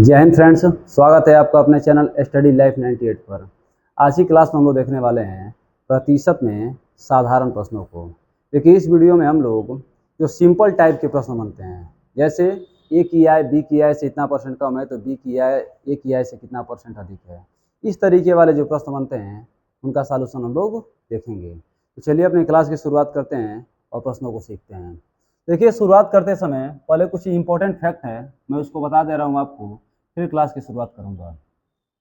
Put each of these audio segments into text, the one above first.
जय हिंद फ्रेंड्स, स्वागत है आपका अपने चैनल स्टडी लाइफ 98 पर। आज की क्लास में हम लोग देखने वाले हैं प्रतिशत में साधारण प्रश्नों को। देखिए, इस वीडियो में हम लोग जो सिंपल टाइप के प्रश्न बनते हैं, जैसे ए की आय बी की आय से इतना परसेंट कम है तो बी की आय ए की आय से कितना परसेंट अधिक है, इस तरीके वाले जो प्रश्न बनते हैं उनका सॉल्यूशन हम लोग देखेंगे। तो चलिए अपनी क्लास की शुरुआत करते हैं और प्रश्नों को सीखते हैं। देखिए, शुरुआत करते समय पहले कुछ इंपॉर्टेंट फैक्ट है, मैं उसको बता दे रहा हूँ आपको, फिर क्लास की शुरुआत करूंगा।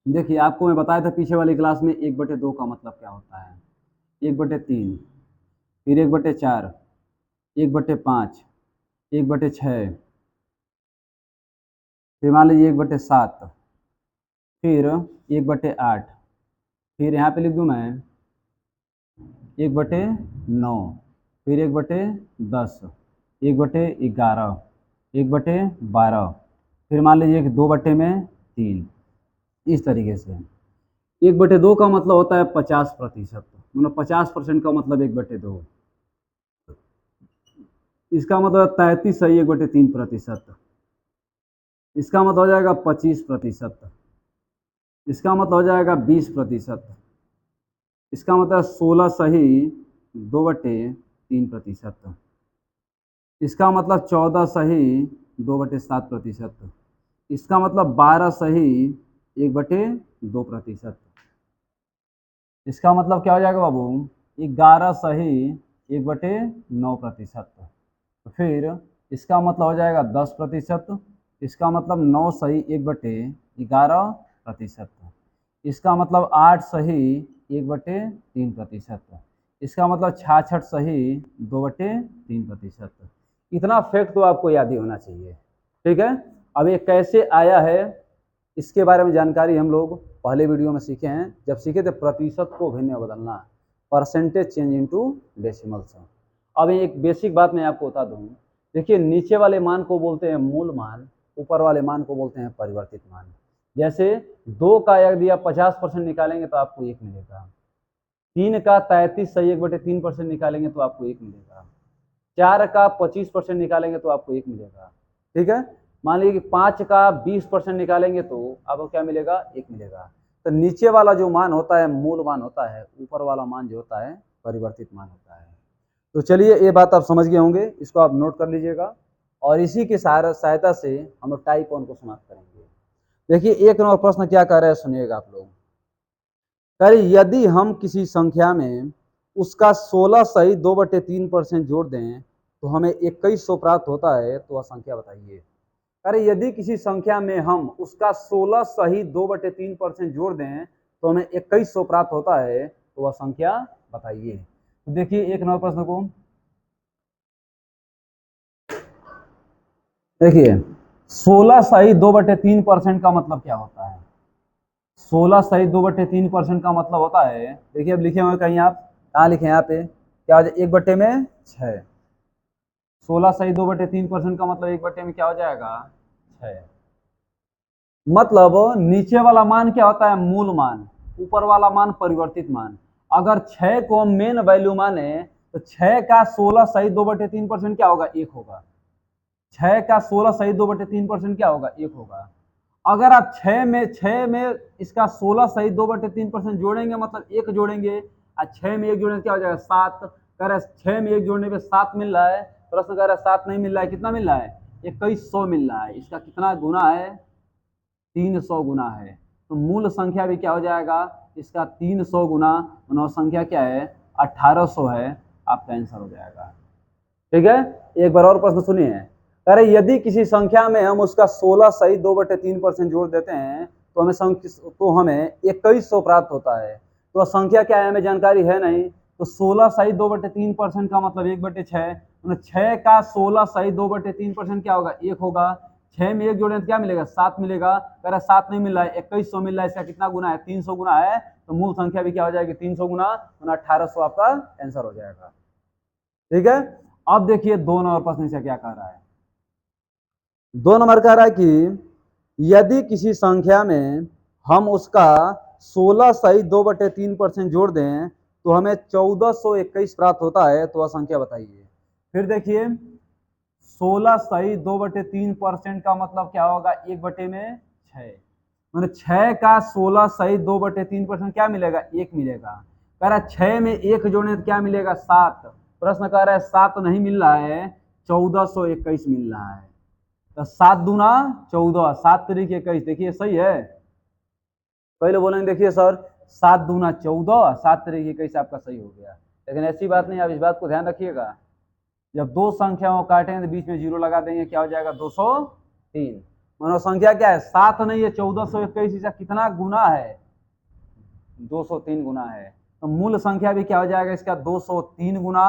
देखिए, आपको मैं बताया था पीछे वाली क्लास में 1/2 का मतलब क्या होता है। 1/3, फिर 1/4, 1/5, 1/6, फिर मान लीजिए 1/7, फिर 1/8, फिर यहाँ पे लिख दूँ मैं 1/9, फिर 1/10, 1/11, 1/12, फिर मान लीजिए कि 2/3। इस तरीके से 1/2 का मतलब होता है 50%, मतलब 50% का मतलब 1/2। इसका मतलब 33 सही 1/3%। इसका मतलब हो जाएगा 25%। इसका मतलब हो जाएगा 20%। इसका मतलब 16 सही 2/3%। इसका मतलब 14 सही 2/7%। इसका मतलब 12 सही 1/2%। इसका मतलब क्या हो जाएगा बाबू, 11 सही 1/9%। तो फिर इसका मतलब हो जाएगा 10%। इसका मतलब 9 सही 1/11%। इसका मतलब 8 सही 1/3%। इसका मतलब 66 सही 2/3%। इतना फैक्ट तो आपको याद ही होना चाहिए, ठीक है। अब ये कैसे आया है इसके बारे में जानकारी हम लोग पहले वीडियो में सीखे हैं, जब सीखे थे प्रतिशत को भिन्न में बदलना, परसेंटेज चेंज इनटू डेसिमल्स। अब एक बेसिक बात मैं आपको बता दूं। देखिए, नीचे वाले मान को बोलते हैं मूल मान, ऊपर वाले मान को बोलते हैं परिवर्तित मान। जैसे 2 का यदि आप 50% निकालेंगे तो आपको 1 मिलेगा। 3 का 33 सही 1/3% निकालेंगे तो आपको 1 मिलेगा। 4 का 25% निकालेंगे तो आपको 1 मिलेगा, ठीक है। मान लीजिए कि 5 का 20% निकालेंगे तो आपको क्या मिलेगा, 1 मिलेगा। तो नीचे वाला जो मान होता है मूल मान होता है, ऊपर वाला मान जो होता है परिवर्तित मान होता है। तो चलिए, ये बात आप समझ गए होंगे, इसको आप नोट कर लीजिएगा और इसी की सहायता से हम लोग टाइप 1 को समाप्त करेंगे। देखिए, एक नंबर प्रश्न क्या कह रहे हैं, सुनिएगा आप लोग। यदि हम किसी संख्या में उसका 16 सही 2/3% जोड़ दें तो हमें 2100 प्राप्त होता है, तो वह संख्या बताइए। यदि किसी संख्या में हम उसका 16 सही 2/3% जोड़ दें तो हमें 2100 प्राप्त होता है, तो वह संख्या बताइए। तो देखिए, एक नंबर प्रश्न को देखिए, 16 सही 2/3% का मतलब क्या होता है। 16 सही 2/3% का मतलब होता है, देखिए अब लिखे हुए कहीं, आप कहाँ लिखे हैं, यहाँ पे क्या हो जाए 1/6। 16 सही 2/3% का मतलब 1/में क्या हो जाएगा, 6। मतलब नीचे वाला मान क्या होता है, मूल मान, ऊपर वाला मान परिवर्तित मान। अगर 6 को हम मेन वैल्यू माने तो 6 का 16 सही 2/3% क्या होगा, 1 होगा। 6 का 16 सही 2/3% क्या होगा, 1 होगा। अगर आप 6 में इसका 16 सही 2/3% जोड़ेंगे, मतलब 1 जोड़ेंगे, और 6 में 1 जोड़ने क्या हो जाएगा, 7। कह रहे 6 में 1 जोड़ने पे 7 मिल रहा है, प्रश्न कह रहा है 7 नहीं मिल रहा है, कितना मिल रहा है, 2100 मिल रहा है। इसका कितना गुना है, 300 गुना है। तो मूल संख्या भी क्या हो जाएगा, इसका 300 गुना, संख्या क्या है, 1800 है। आपका आंसर हो जाएगा, ठीक है। एक बार और प्रश्न सुनिए। अरे यदि किसी संख्या में हम उसका 16 सही 2/3% जोड़ देते हैं तो हमें 2100 प्राप्त होता है। तो संख्या क्या है हमें जानकारी है नहीं, तो 16 सही 2/3% का मतलब 1/6। 6 का 16 सही 2/3% क्या होगा, 1 होगा। 6 में 1 जोड़े तो क्या मिलेगा, 7 मिलेगा। कह रहा 7 नहीं मिल रहा है, 2100 मिल रहा है। इसका कितना गुना है, 300 गुना है। तो मूल संख्या भी क्या हो जाएगी, 300 गुना 1800 आपका आंसर हो जाएगा, ठीक है। अब देखिए 2 नंबर प्रश्न से क्या कह रहा है। 2 नंबर कह रहा है कि यदि किसी संख्या में हम उसका 16 सही 2/3% जोड़ दें तो हमें 1421 प्राप्त होता है, तो वह संख्या बताइए। फिर देखिए, 16 सही 2/3% का मतलब क्या होगा, 1/6। 6, मैंने 6 का 16 सही 2/3% क्या मिलेगा? 1 मिलेगा। कह रहा है 6 में 1 जोड़ने तो क्या मिलेगा? 7। प्रश्न कह रहा है 7 नहीं मिल रहा है, 1421 मिल रहा है। तो 7 दूना 14, 7 तरीके 21, देखिए सही है। पहले बोलेंगे देखिए सर 7 दूना 14, 7 तरीके 21 आपका सही हो गया, लेकिन ऐसी बात नहीं, आप इस बात को ध्यान रखिएगा। जब दो संख्याओं काटेंगे तो बीच में जीरो लगा देंगे, क्या हो जाएगा? 203। मानो संख्या क्या है? 7 नहीं है, 1421, इसका कितना गुना है? 203 गुना है। तो मूल संख्या भी क्या हो जाएगा इसका? 203 गुना,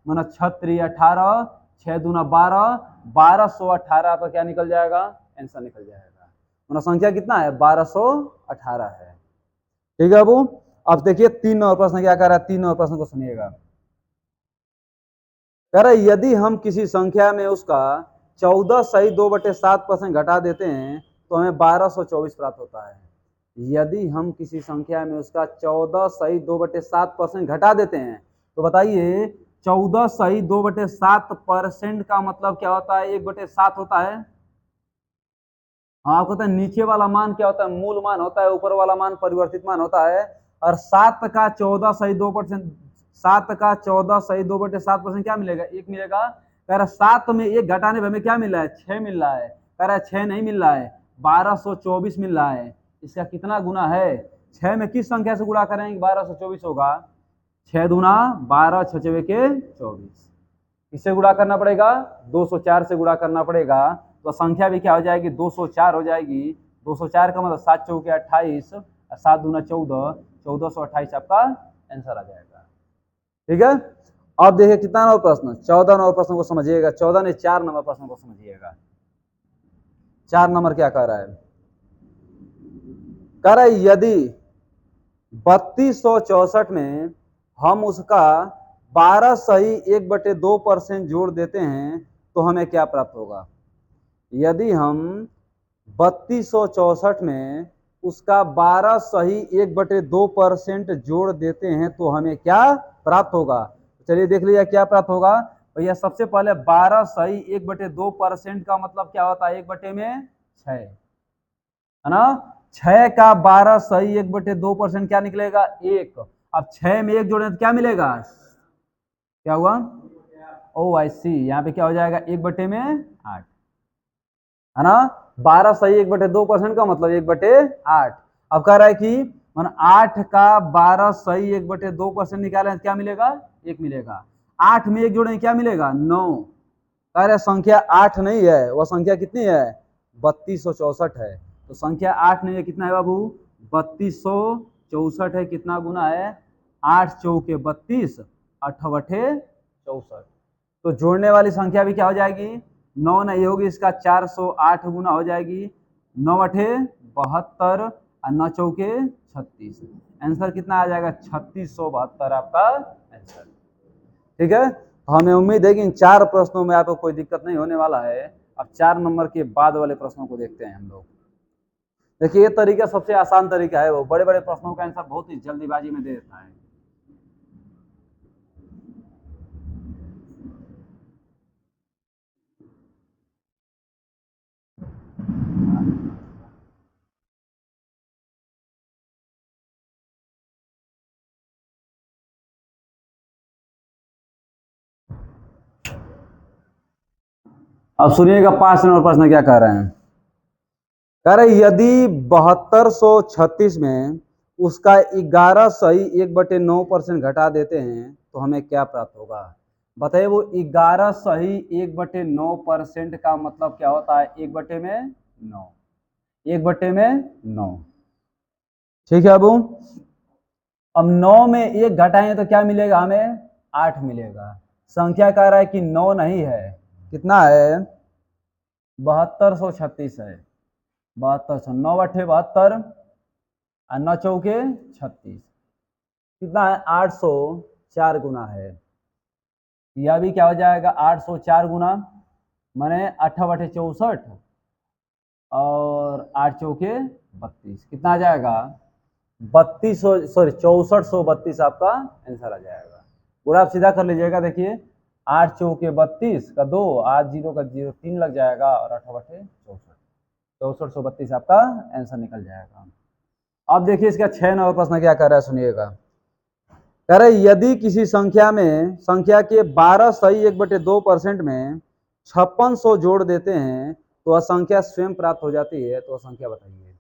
मानो 6 18, 6 दूना 12, 1218 पर क्या निकल जाएगा? आंसर निकल जाएगा। मानो संख्या कितना है? 1218 है। ठीक है अबू। अब देखिए 3 नंबर प्रश्न क्या कर रहा है, 3 नंबर प्रश्न को सुनिएगा। कह रहा है यदि हम किसी संख्या में उसका 14 सही 2/7% घटा देते हैं तो हमें 1224 प्राप्त होता है। यदि हम किसी संख्या में उसका 14 सही 2/7% घटा देते हैं तो बताइए 14 सही 2/7% का मतलब क्या होता है? 1/7 होता है। हाँ, आपको पता है नीचे वाला मान क्या होता है? मूल मान होता है, ऊपर वाला मान परिवर्तित मान होता है। और 7 का 14 सही 2%, 7 का 14 सही 2/7% क्या मिलेगा? 1 मिलेगा। कह रहा 7 में 1 घटाने पर हमें क्या मिल रहा है? 6 मिल रहा है। कह रहा है 6 नहीं मिल रहा है, 1224 मिल रहा है। इसका कितना गुना है? 6 में किस संख्या से गुणा करेंगे 1224 होगा? 6 दूना 12, 6 चौके के 24। किससे गुणा करना पड़ेगा? 204 से गुणा करना पड़ेगा। तो संख्या भी क्या हो जाएगी? 204 हो जाएगी। 204 का मतलब 7 चौके 28, 7 दूना 14, 1428 आपका आंसर आ जाएगा। ठीक है। अब देखिए कितना नंबर प्रश्न? 14 नंबर प्रश्न को समझिएगा। 14 ने 4 नंबर प्रश्न को समझिएगा। 4 नंबर क्या कह रहा है? कह रहा है यदि 3264 में हम उसका 12 सही 1/2% जोड़ देते हैं तो हमें क्या प्राप्त होगा? यदि हम 3264 में उसका 12 सही 1/2% जोड़ देते हैं तो हमें क्या प्राप्त होगा? चलिए देख लीजिए क्या प्राप्त होगा। भैया सबसे पहले 12 सही 1/2% का मतलब क्या होता है? 1/6 है ना। 6 का 12 सही 1/2% क्या निकलेगा? 1। अब 6 में 1 जोड़े तो क्या मिलेगा? क्या हुआ? ओ आई सी, यहाँ पे क्या हो जाएगा? 1/8 है ना। 12 सही 1/2% का मतलब 1/8। अब कह रहा है कि मन 8 का 12 सही 1/2% निकालें क्या मिलेगा? 1 मिलेगा। 8 में 1 जोड़ें क्या मिलेगा? 9। कह रहे संख्या 8 नहीं है, वह संख्या कितनी है? 3264 है। तो संख्या 8 नहीं है, कितना है बाबू? 3264 है। कितना गुना है? 8 चौके 32, 8 बटे 64। तो जोड़ने वाली संख्या भी क्या हो जाएगी? 9 नहीं होगी, इसका 408 गुना हो जाएगी। 9 अठे 72 और 9 चौके 36। आंसर कितना आ जाएगा? 3672 आपका आंसर। ठीक है। हमें उम्मीद है कि इन 4 प्रश्नों में आपको कोई दिक्कत नहीं होने वाला है। अब 4 नंबर के बाद वाले प्रश्नों को देखते हैं हम लोग। देखिए ये तरीका सबसे आसान तरीका है, वो बड़े बड़े प्रश्नों का आंसर बहुत ही जल्दीबाजी में दे देता है। अब सुनिएगा 5 नंबर प्रश्न क्या कह रहे हैं। कह रहे यदि 7236 में उसका 11 सही 1/9% घटा देते हैं तो हमें क्या प्राप्त होगा? बताइए वो 11 सही 1/9% का मतलब क्या होता है? 1/9, 1/9। ठीक है अबू। अब 9 में 1 घटाएं तो क्या मिलेगा हमें? 8 मिलेगा। संख्या कह रहा है कि 9 नहीं है, कितना है? 7236 है। 7200, 9 अठे 72 और 9 चौके 36। कितना है? 804 गुना है। यह भी क्या हो जाएगा? 804 गुना, मैंने 8/64 और 8 चौके 32। कितना आ जाएगा? 6432 आपका आंसर आ जाएगा। पूरा आप सीधा कर लीजिएगा। देखिए 8 चौके 32 का 2, 8 जीरो का 0, 3 लग जाएगा और 8/64। 6432 आपका आंसर निकल जाएगा। अब देखिए इसका 6 नंबर प्रश्न क्या कर रहा है, सुनिएगा। कह रहे यदि किसी संख्या के 12 सही 1/2% में 5600 जोड़ देते हैं तो वह संख्या स्वयं प्राप्त हो जाती है, तो वह संख्या बताइए।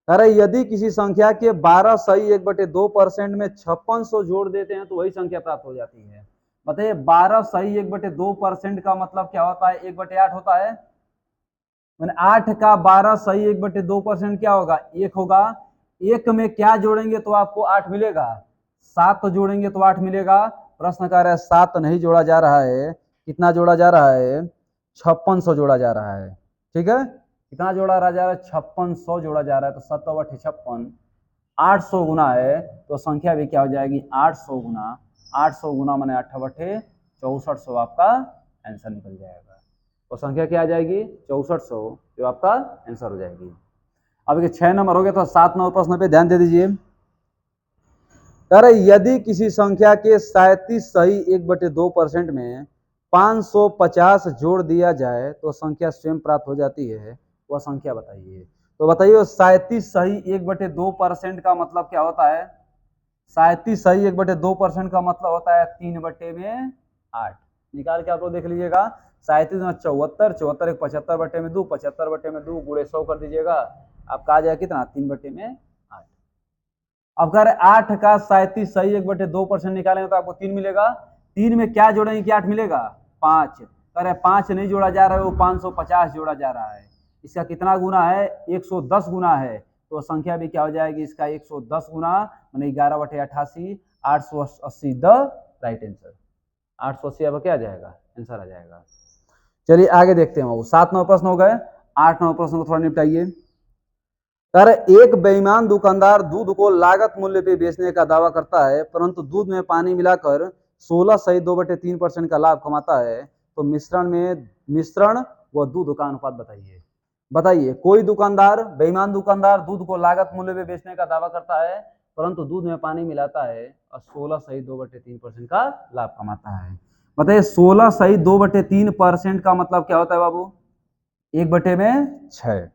कह रहे यदि किसी संख्या के 12 सही 1/2% में 5600 जोड़ देते हैं तो वही संख्या प्राप्त हो जाती है। बताइए 12 सही 1/2% का मतलब क्या होता है, 1/8 होता है। मैंने 8 का 12 सही 1/2% क्या होगा, 1 होगा। 1 में क्या जोड़ेंगे तो आपको 8 मिलेगा, 7 जोड़ेंगे तो 8 मिलेगा। प्रश्न कह रहा है 7 नहीं जोड़ा जा रहा है, कितना जोड़ा जा रहा है, 5600 जोड़ा जा रहा है। ठीक है, कितना जोड़ा जा रहा है, 5600 जोड़ा जा रहा है। तो 7/56 800 गुना है, तो संख्या भी क्या हो जाएगी, 800 गुना। 800 गुना मैंने 8/6400 आपका आंसर निकल जाएगा। तो संख्या क्या आ जाएगी, 6400, जो आपका आंसर हो जाएगी। अब ये 6 नंबर हो गया, तो 7 नंबर प्रश्न पे ध्यान दे दीजिए। कह रहे यदि किसी संख्या के 37 सही 1/2% में 550 जोड़ दिया जाए तो संख्या स्वयं प्राप्त हो जाती है, वह संख्या बताइए। तो बताइए 37 सही 1/2% का मतलब क्या होता है। 37 सही 1/2% का मतलब होता है 3/8। निकाल के आप लोग देख लीजिएगा। 37 में 74, 74 एक 75/2, 75/2 गुणे 100 कर दीजिएगा, आपका आ जाएगा कितना, 3/8। अब कह रहे 8 का 37 सही 1/2% निकालेंगे तो आपको 3 मिलेगा। 3 में क्या जोड़ेंगे कि 8 मिलेगा, 5। कह रहे 5 नहीं जोड़ा जा रहा है, वो 550 जोड़ा जा रहा है। इसका कितना गुना है, 110 गुना है। तो संख्या भी क्या हो जाएगी इसका, 110 गुना मैंने 11/88, 880 द राइट आंसर। 880 अब क्या आ जाएगा, आंसर आ जाएगा। चलिए आगे देखते हैं। वो 7 नंबर प्रश्न हो गए, 8 नंबर प्रश्न को थोड़ा निपटाइए। कर एक बेईमान दुकानदार दूध को लागत मूल्य पे बेचने का दावा करता है, परंतु दूध में पानी मिलाकर 16 सही 2/3% का लाभ कमाता है। तो मिश्रण व दूध का अनुपात बताइए। बताइए कोई दुकानदार, बेईमान दुकानदार दूध को लागत मूल्य पे बेचने का दावा करता है, परंतु दूध में पानी मिलाता है और 16 सही 2/3% का लाभ कमाता है। बताइए 16 सही 2/3% का मतलब क्या होता है बाबू, 1/6।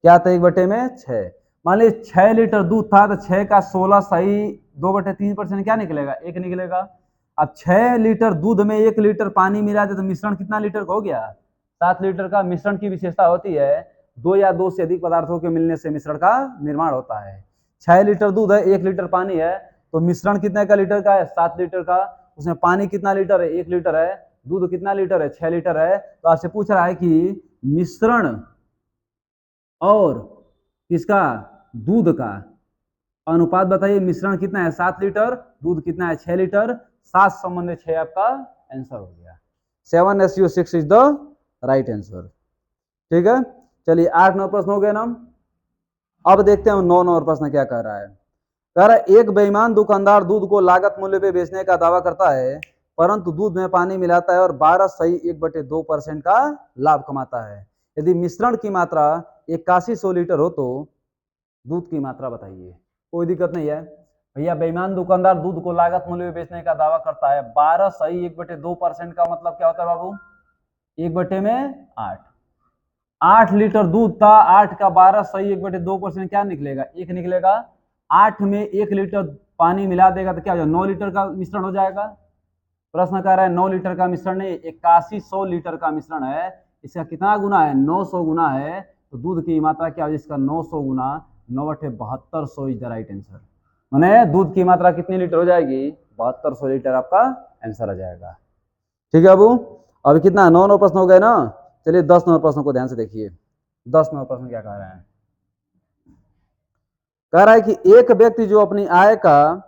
क्या था, 1/6। मान लीजिए 6 लीटर दूध था, तो 6 का 16 सही 2/3% क्या निकलेगा, 1 निकलेगा। अब 6 लीटर दूध में 1 लीटर पानी मिला दे तो मिश्रण कितना लीटर का हो गया, 7 लीटर का। मिश्रण की विशेषता होती है 2 या 2 से अधिक पदार्थों के मिलने से मिश्रण का निर्माण होता है। 6 लीटर दूध है, 1 लीटर पानी है, तो मिश्रण कितने का लीटर का है, 7 लीटर का। उसमें पानी कितना लीटर है, 1 लीटर है। दूध कितना लीटर है, 6 लीटर है। तो आपसे पूछ रहा है कि मिश्रण और किसका, दूध का अनुपात बताइए। मिश्रण कितना है, 7 लीटर, दूध कितना है, 6 लीटर। 7 संबंध 6 आपका आंसर हो गया। 7:6 इज द राइट आंसर। ठीक है, चलिए 8 नंबर प्रश्न हो गए ना। अब देखते हैं 9 नंबर प्रश्न क्या कह रहा है। कह रहा है एक बेईमान दुकानदार दूध को लागत मूल्य पे बेचने का दावा करता है, परंतु दूध में पानी मिलाता है और 12 सही 1/2% का लाभ कमाता है। यदि मिश्रण की मात्रा 8100 लीटर हो तो दूध की मात्रा बताइए। कोई दिक्कत नहीं है भैया, बेईमान दुकानदार दूध को लागत मूल्य में बेचने का दावा करता है। 12 सही 1/2% का मतलब क्या होता है बाबू, 1/8। 8 लीटर दूध था, 8 का 12 सही 1/2% क्या निकलेगा, 1 निकलेगा। 8 में 1 लीटर पानी मिला देगा तो क्या हो जाएगा, 9 लीटर का मिश्रण हो जाएगा। प्रश्न कह रहा है 9 लीटर का मिश्रण नहीं, 8100 लीटर का मिश्रण है। इसका कितना गुना है, 900 गुना है। तो दूध की मात्रा क्या हो जाएगी, इसका 900 गुना 9/7200 इज द राइट आंसर। मैंने दूध की मात्रा कितनी लीटर हो जाएगी, 7200 लीटर आपका आंसर आ जाएगा। ठीक है अबू, अभी कितना 9 नंबर प्रश्न हो गए ना। चलिए 10 नंबर प्रश्न को ध्यान से देखिए। 10 नंबर प्रश्न क्या कह रहे हैं, कह रहा है कि एक व्यक्ति जो अपनी आय का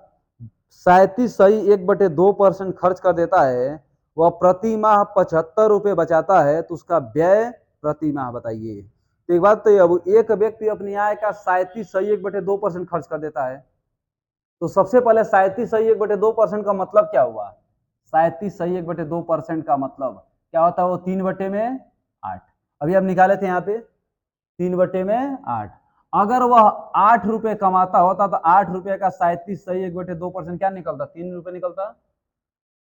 37 सही 1/2% खर्च कर देता है, वह प्रति माह 75 रुपए बचाता है, तो उसका व्यय प्रति माह बताइए। तो एक बात तो ये, अब एक व्यक्ति अपनी आय का 37 सही 1/2% खर्च कर देता है, तो सबसे पहले 37 सही 1/2% का मतलब क्या हुआ। 37 सही 1/2% का मतलब क्या होता है, वो 3/8। अभी अब निकाले थे यहाँ पे 3/8। अगर वह 8 रुपए कमाता होता तो 8 रुपए का 37 सही 1/2% क्या निकलता, 3 रुपए निकलता।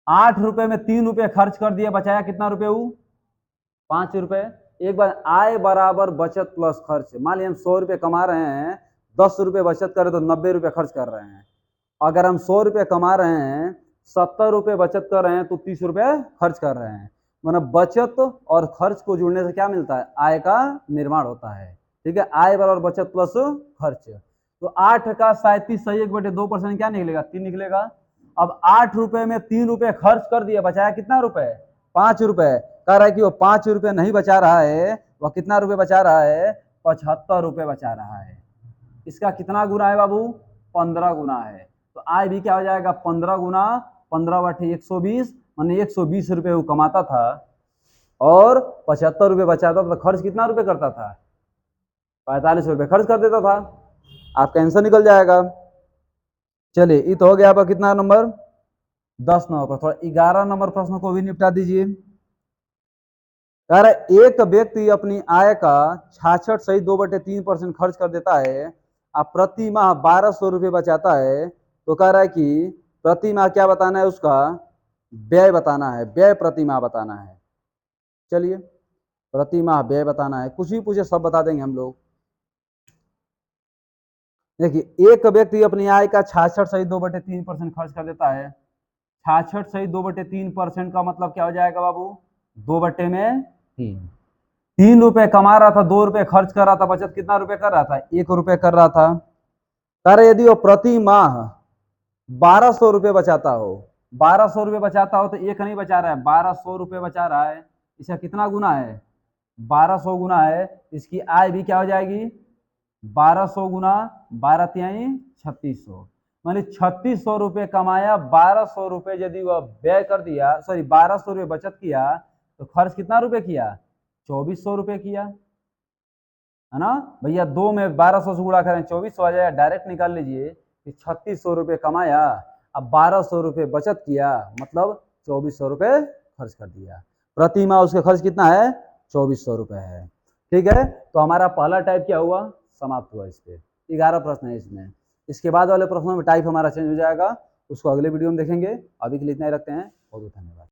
8 रुपए में 3 रुपए खर्च कर दिया, बचाया कितना रुपए, 5 रुपए। एक बार आय बराबर बचत प्लस खर्च। मान लीजिए हम 100 रुपये कमा रहे हैं, 10 रुपये बचत करें तो 90 रुपये खर्च कर रहे हैं। अगर हम 100 रुपये कमा रहे हैं, 70 रुपये बचत कर रहे हैं तो 30 रुपये खर्च कर रहे हैं। मतलब बचत और खर्च को जोड़ने से क्या मिलता है? आय का निर्माण होता है। ठीक है, आय बराबर बचत प्लस खर्च। तो 8 का 37 सही 1/2% क्या निकलेगा? 3 निकलेगा। अब 8 रुपए में 3 रुपए खर्च कर दिया, बचाया कितना रुपए? 5 रुपए। कह रहा है कि वो 5 रुपए नहीं बचा रहा है, वह कितना रुपए बचा रहा है? 75 रुपए बचा रहा है। इसका कितना गुना है बाबू? 15 गुना है। तो आय भी क्या हो जाएगा? 15 गुना 15/120, माने 120 रुपये वो कमाता था और 75 रुपये बचाता था। तो खर्च कितना रुपये करता था? 45 रुपये खर्च कर देता था। आपका आंसर निकल जाएगा। चलिए, ये तो हो गया आपका कितना नंबर? 10 नंबर पर। थोड़ा 11 नंबर प्रश्न को भी निपटा दीजिए। कह रहा एक व्यक्ति अपनी आय का 66 सही 2/3% खर्च कर देता है, आप प्रति माह 1200 रुपये बचाता है। तो कह रहा है कि प्रति माह क्या बताना है? उसका व्यय बताना है, व्यय प्रति माह बताना है। चलिए, प्रति माह व्यय बताना है, कुछ भी पूछे सब बता देंगे हम लोग। देखिए, एक व्यक्ति अपनी आय का 66 सही 2/3% खर्च कर देता है। 66 सही 2/3% का मतलब क्या हो जाएगा बाबू? 2/3। 3 रुपए कमा रहा था, 2 रुपए खर्च कर रहा था, बचत कितना रुपए कर रहा था? 1 रुपए कर रहा था। अरे यदि वो प्रति माह 1200 रुपये बचाता हो, 1200 रुपये बचाता हो तो एक नहीं बचा रहा है, 1200 रुपये बचा रहा है। इसका कितना गुना है? 1200 गुना है। इसकी आय भी क्या हो जाएगी? 1200 गुना 12 तिहाई 3600, मानी 3600 रुपये कमाया, 1200 रुपये यदि वह व्यय कर दिया, सॉरी 1200 रुपये बचत किया, तो खर्च कितना रुपये किया? 2400 रुपये किया, है ना भैया। 2 में 1200 से गुणा करें 2400 आ जाएगा, डायरेक्ट निकाल लीजिए कि 3600 रुपये कमाया, अब 1200 रुपये बचत किया, मतलब 2400 रुपये खर्च कर दिया। प्रति माह उसका खर्च कितना है? 2400 रुपये है। ठीक है, तो हमारा पहला टाइप क्या हुआ? समाप्त हुआ। इस पे 11 प्रश्न है इसमें। इसके बाद वाले प्रश्नों में टाइप हमारा चेंज हो जाएगा, उसको अगले वीडियो में देखेंगे। अभी के लिए इतना ही रखते हैं। बहुत बहुत धन्यवाद।